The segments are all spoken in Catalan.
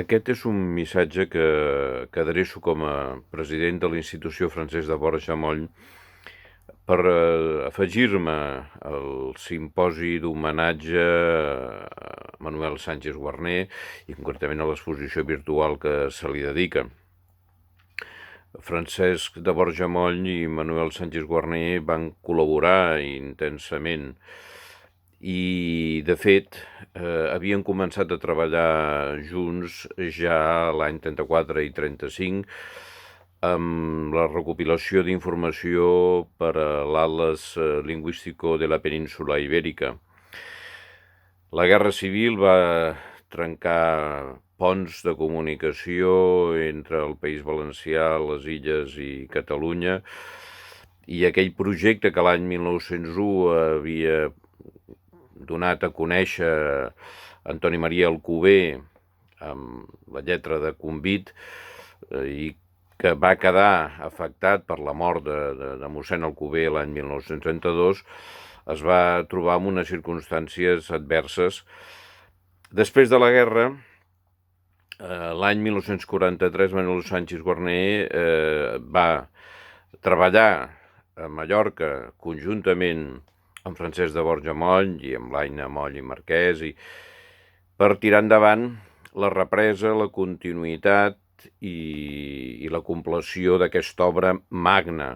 Aquest és un missatge que adreço com a president de la institució Francesc de Borja Moll per afegir-me al simposi d'homenatge a Manuel Sánchez Guarner i concretament a l'exposició virtual que se li dedica. Francesc de Borja Moll i Manuel Sánchez Guarner van col·laborar intensament i, de fet, havien començat a treballar junts ja l'any 34 i 35 amb la recopilació d'informació per a l'Atlas Lingüístico de la Península Ibèrica. La Guerra Civil va trencar ponts de comunicació entre el País Valencià, les Illes i Catalunya, i aquell projecte que l'any 1901 havia donat a conèixer Antoni Maria Alcover amb la lletra de convit i que va quedar afectat per la mort de mossèn Alcover l'any 1932, es va trobar en unes circumstàncies adverses. Després de la guerra, l'any 1943, Manuel Sánchez Guarner va treballar a Mallorca conjuntament amb Francesc de Borja Moll i amb l'Aina Moll i Marquès per tirar endavant la represa, la continuïtat i la compleció d'aquesta obra magna.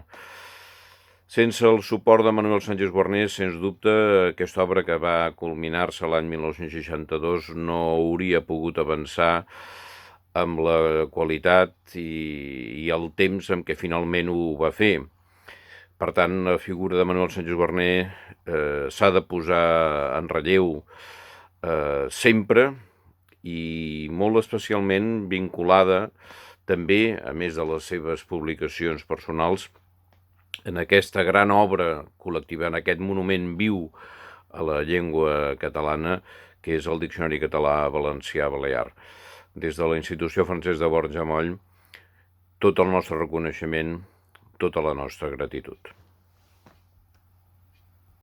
Sense el suport de Manuel Sánchez Guarner, sens dubte, aquesta obra que va culminar-se l'any 1962 no hauria pogut avançar amb la qualitat i el temps en què finalment ho va fer. Per tant, la figura de Manuel Sánchez Guarner s'ha de posar en relleu sempre i molt especialment vinculada també, a més de les seves publicacions personals, en aquesta gran obra col·lectiva, en aquest monument viu a la llengua catalana, que és el Diccionari Català Valencià Balear. Des de la institució Francesc de Borja Moll, tot el nostre reconeixement, tota la nostra gratitud.